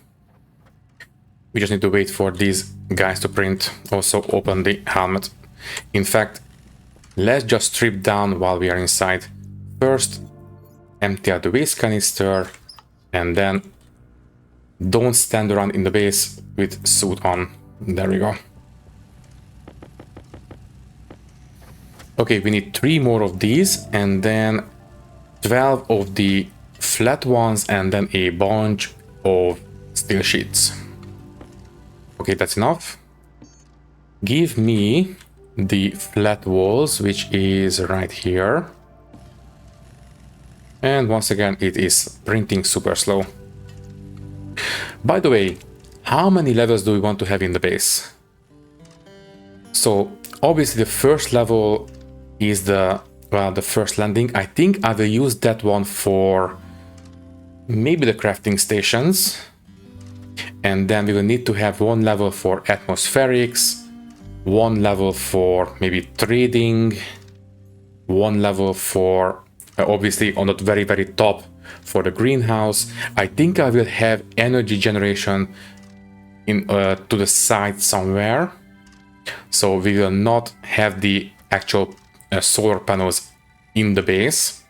We just need to wait for these guys to print. Also open the helmet. In fact, let's just strip down while we are inside. First, empty out the waste canister, and then don't stand around in the base with suit on. There we go. Okay, we need 3 more of these, and then 12 of the flat ones, and then a bunch of steel sheets. Okay, that's enough. Give me the flat walls, which is right here. And once again, it is printing super slow. By the way, how many levels do we want to have in the base? So obviously the first level is the first landing. I think I will use that one for maybe the crafting stations. And then we will need to have 1 level for atmospherics, 1 level for maybe trading, 1 level for obviously on the very, very top for the greenhouse. I think I will have energy generation in to the side somewhere. So we will not have the actual solar panels in the base.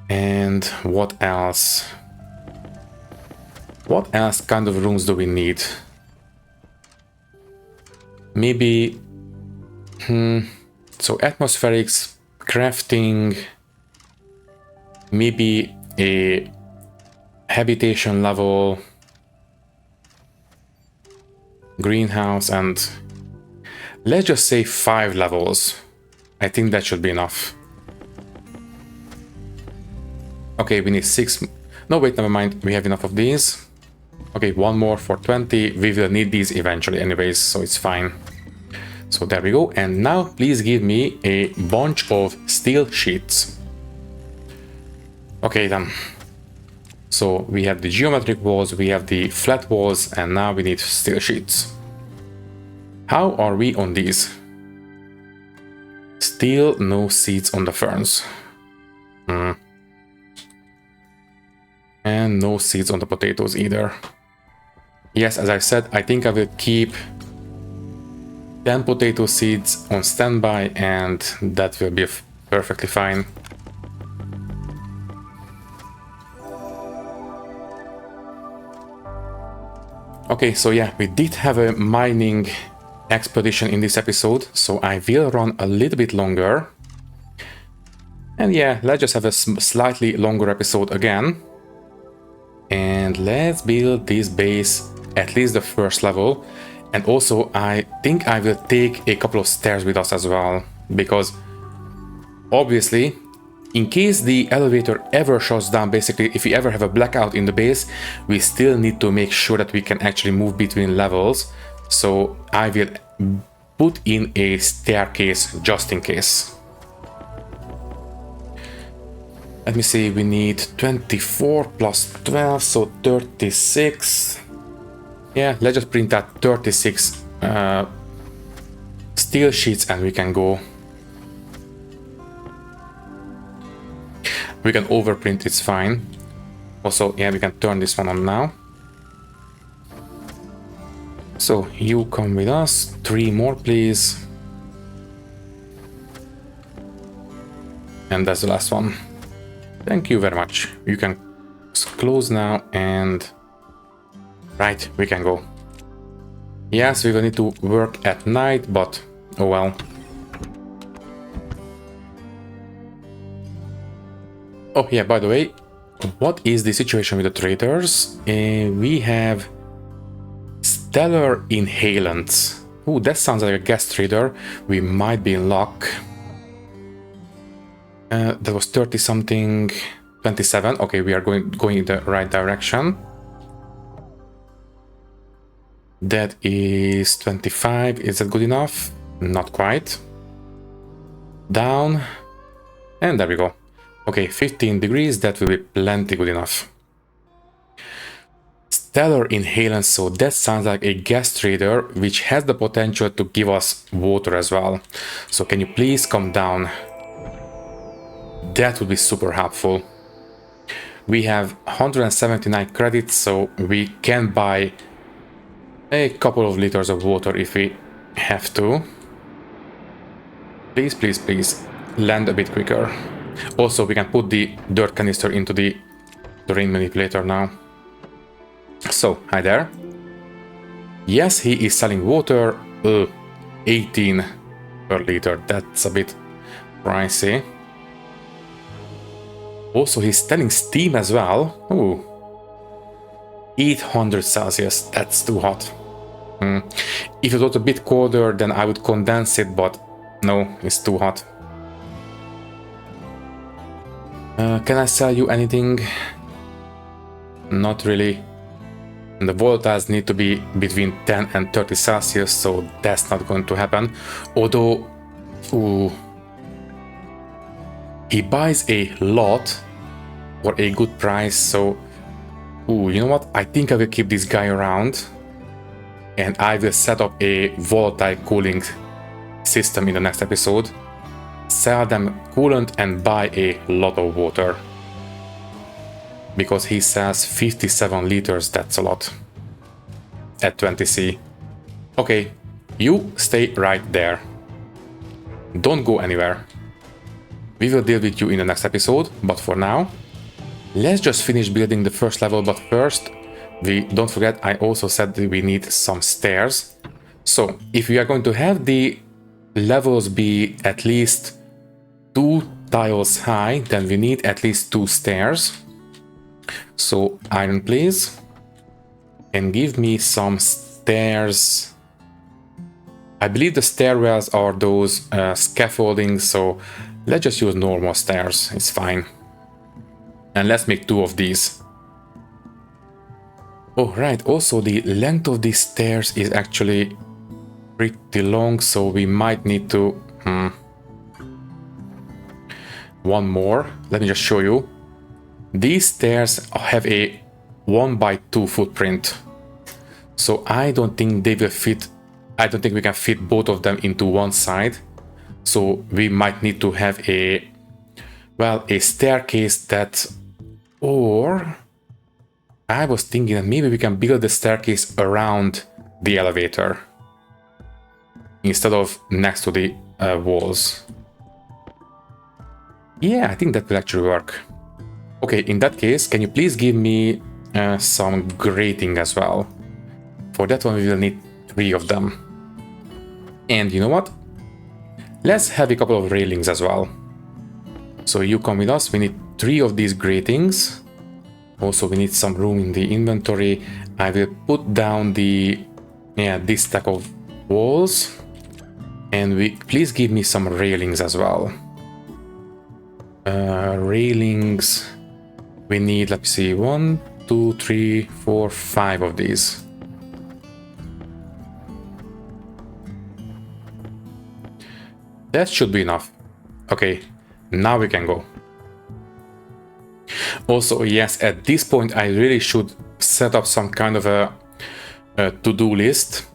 And what else? What else kind of rooms do we need? Maybe so atmospherics, crafting, maybe a habitation level, greenhouse, and let's just say 5 levels. I think that should be enough. Okay, we need 6. No, wait, never mind. We have enough of these. Okay, 1 more for 20. We will need these eventually anyways, so it's fine. So there we go. And now please give me a bunch of steel sheets. Okay, then. So we have the geometric walls, we have the flat walls, and now we need steel sheets. How are we on these? Still no seeds on the ferns. And no seeds on the potatoes either. Yes, as I said, I think I will keep 10 potato seeds on standby, and that will be perfectly fine. Okay, so yeah, we did have a mining expedition in this episode, so I will run a little bit longer. And yeah, let's just have a slightly longer episode again. And let's build this base, at least the first level. And also, I think I will take a couple of stairs with us as well, because obviously, in case the elevator ever shuts down, basically, if we ever have a blackout in the base, we still need to make sure that we can actually move between levels. So I will put in a staircase just in case. Let me see, we need 24 plus 12, so 36. Yeah, let's just print out 36 steel sheets and we can go. We can overprint, it's fine. Also, yeah, we can turn this one on now. So you come with us, 3 more please. And that's the last one. Thank you very much. You can close now and right, we can go. Yes, we will need to work at night, but oh well. Oh yeah, by the way, what is the situation with the traders? We have stellar inhalants. Ooh, that sounds like a gas trader. We might be in luck. That was 30 something, 27. Okay, we are going in the right direction. That is 25. Is that good enough? Not quite. Down. And there we go. Okay, 15 degrees. That will be plenty good enough. Stellar inhalant. So that sounds like a gas trader, which has the potential to give us water as well. So can you please come down? That would be super helpful. We have 179 credits, so we can buy a couple of liters of water if we have to. Please, please, please, land a bit quicker. Also, we can put the dirt canister into the terrain manipulator now. So, hi there. Yes, he is selling water. 18 per liter. That's a bit pricey. Also, he's selling steam as well. Ooh. 800 Celsius. That's too hot. If it was a bit colder, then I would condense it, but no, it's too hot. Can I sell you anything? Not really. And the volatiles need to be between 10 and 30 Celsius, so that's not going to happen. Although, ooh, he buys a lot for a good price, so ooh, you know what? I think I will keep this guy around and I will set up a volatile cooling system in the next episode. Sell them coolant and buy a lot of water. Because he sells 57 liters, that's a lot. At 20C. Okay, you stay right there. Don't go anywhere. We will deal with you in the next episode, but for now, let's just finish building the first level. But first, don't forget, I also said that we need some stairs. So if we are going to have the levels be at least 2 tiles high, then we need at least 2 stairs. So iron please, and give me some stairs. I believe the stairwells are those scaffoldings, so let's just use normal stairs, it's fine. And let's make 2 of these. Oh right, also the length of these stairs is actually pretty long, so we might need to... one more, let me just show you. These stairs have a 1x2 footprint, so I don't think they will fit. I don't think we can fit both of them into one side, so we might need to have a, well, a staircase that, or I was thinking that maybe we can build the staircase around the elevator instead of next to the walls. Yeah, I think that will actually work. Okay, in that case, can you please give me some grating as well? For that one, we will need 3 of them. And you know what? Let's have a couple of railings as well. So you come with us, we need 3 of these gratings. Also, we need some room in the inventory. I will put down the yeah, this stack of walls. And please give me some railings as well. Railings, we need, let's see, 1, 2, 3, 4, 5 of these. That should be enough. Okay, now we can go. Also, yes, at this point I really should set up some kind of a to-do list,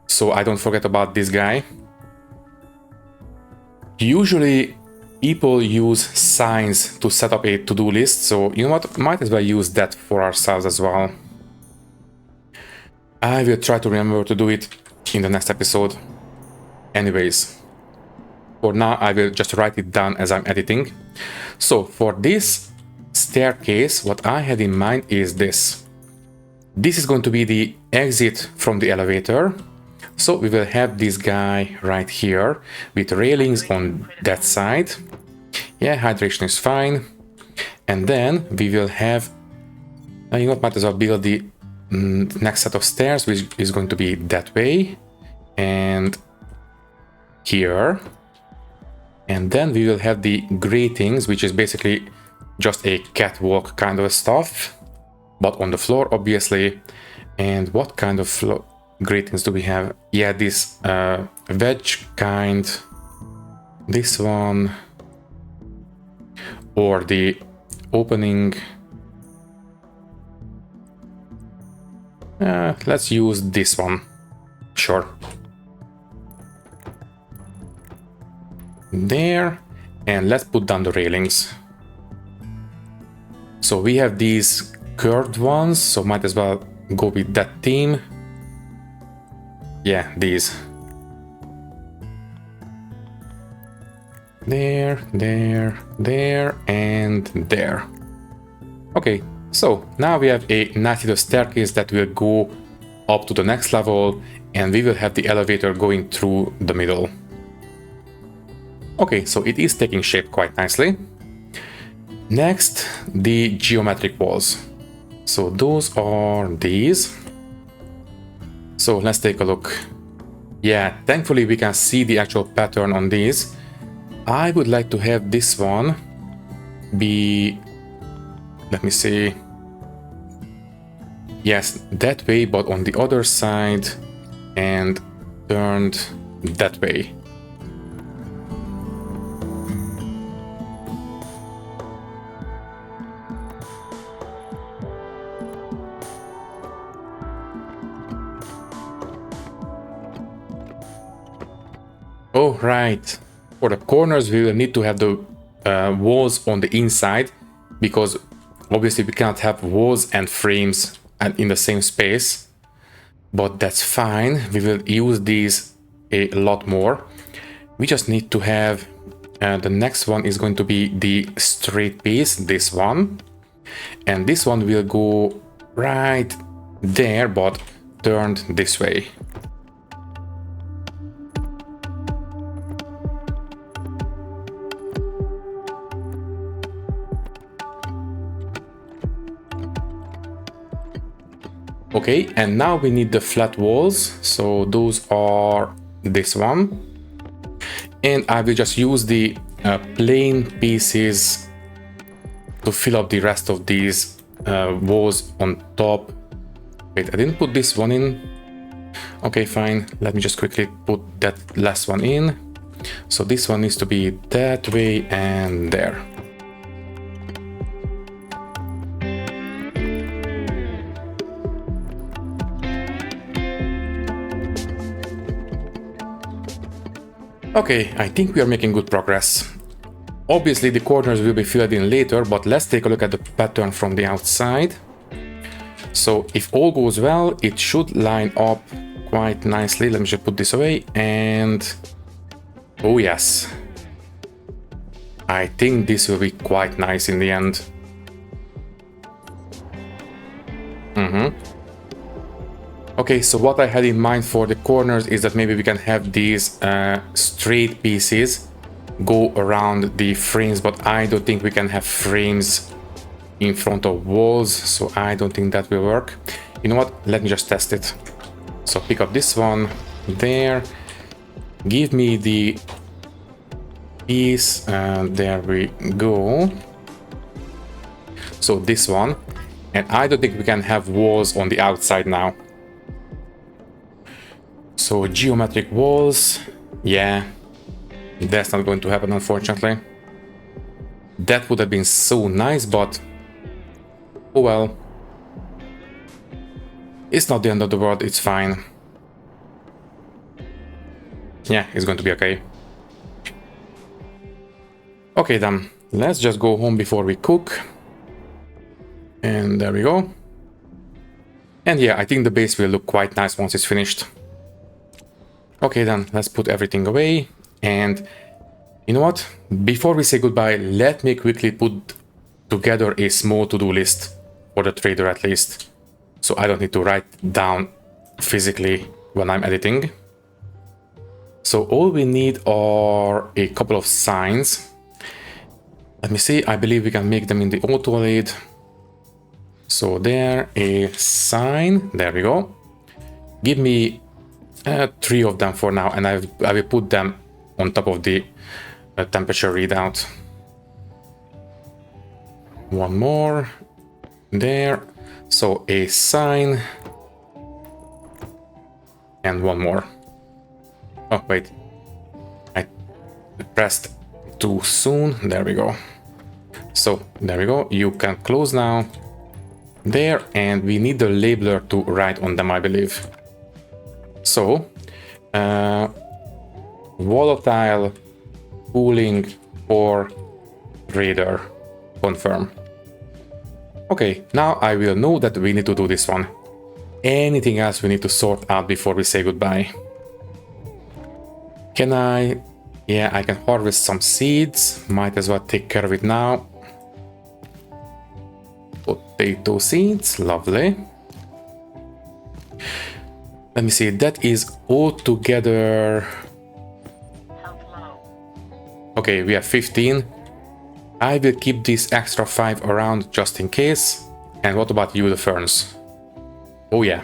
so I don't forget about this guy. Usually people use signs to set up a to-do list, so you know what, might as well use that for ourselves as well. I will try to remember to do it in the next episode. Anyways, for now I will just write it down as I'm editing. So for this staircase, what I had in mind is this. This is going to be the exit from the elevator. So we will have this guy right here with railings on that side. Yeah, hydration is fine. And then we will have, you know, might as well build the next set of stairs, which is going to be that way and here. And then we will have the gratings, which is basically just a catwalk kind of stuff, but on the floor, obviously. And what kind of gratings do we have? Yeah, this wedge kind, this one, or the opening. Let's use this one. Sure. There, and let's put down the railings. So we have these curved ones, so might as well go with that theme. Yeah, these. There, there, there, and there. Okay, so now we have a nice little staircase that will go up to the next level, and we will have the elevator going through the middle. Okay, so it is taking shape quite nicely. Next, the geometric walls. So those are these. So let's take a look. Yeah, thankfully we can see the actual pattern on these. I would like to have this one be, let me see. Yes, that way, but on the other side and turned that way. Oh, right. For the corners, we will need to have the walls on the inside, because obviously we cannot have walls and frames in the same space. But that's fine. We will use these a lot more. We just need to have the next one is going to be the straight piece, this one. And this one will go right there, but turned this way. Okay, and now we need the flat walls, so those are this one. And I will just use the plain pieces to fill up the rest of these walls on top. Wait, I didn't put this one in. Okay, fine. Let me just quickly put that last one in. So this one needs to be that way and there. Okay, I think we are making good progress. Obviously the corners will be filled in later, but let's take a look at the pattern from the outside. So if all goes well, it should line up quite nicely. Let me just put this away and... oh yes. I think this will be quite nice in the end. Okay, so what I had in mind for the corners is that maybe we can have these straight pieces go around the frames, but I don't think we can have frames in front of walls, so I don't think that will work. You know what? Let me just test it. So pick up this one there. Give me the piece, and there we go. So this one, and I don't think we can have walls on the outside now. So geometric walls, yeah, that's not going to happen, unfortunately. That would have been so nice, but oh well. It's not the end of the world, it's fine. Yeah, it's going to be okay. Okay then, let's just go home before we cook. And there we go. And yeah, I think the base will look quite nice once it's finished. Okay then, let's put everything away. And you know what? Before we say goodbye, let me quickly put together a small to-do list for the trader at least. So I don't need to write down physically when I'm editing. So all we need are a couple of signs. Let me see, I believe we can make them in the auto lead. So there, a sign, there we go. Give me 3 of them for now, and I will put them on top of the temperature readout. One more, there. So a sign, and one more. Oh wait, I pressed too soon, there we go. So there we go, you can close now. There, and we need the labeler to write on them, I believe. So, volatile cooling for trader, confirm. Okay, now I will know that we need to do this one. Anything else we need to sort out before we say goodbye? Can I? Yeah, I can harvest some seeds. Might as well take care of it now. Potato seeds, lovely. Let me see, that is all together. Okay, we have 15. I will keep this extra 5 around just in case. And what about you, the ferns? Oh yeah,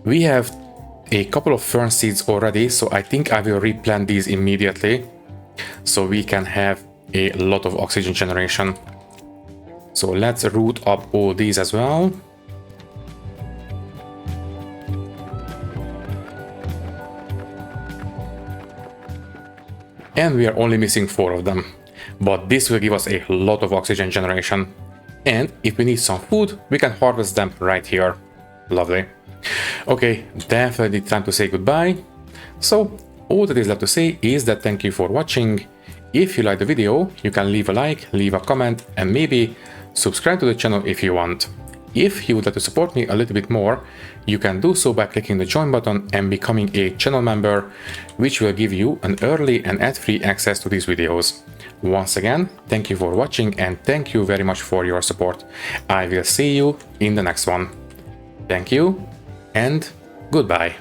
we have a couple of fern seeds already, so I think I will replant these immediately so we can have a lot of oxygen generation. So let's root up all these as well. And we are only missing 4 of them, but this will give us a lot of oxygen generation. And if we need some food, we can harvest them right here. Lovely. Okay, definitely time to say goodbye. So all that is left to say is that thank you for watching. If you liked the video, you can leave a like, leave a comment, and maybe subscribe to the channel if you want. If you would like to support me a little bit more, you can do so by clicking the join button and becoming a channel member, which will give you an early and ad-free access to these videos. Once again, thank you for watching and thank you very much for your support. I will see you in the next one. Thank you and goodbye.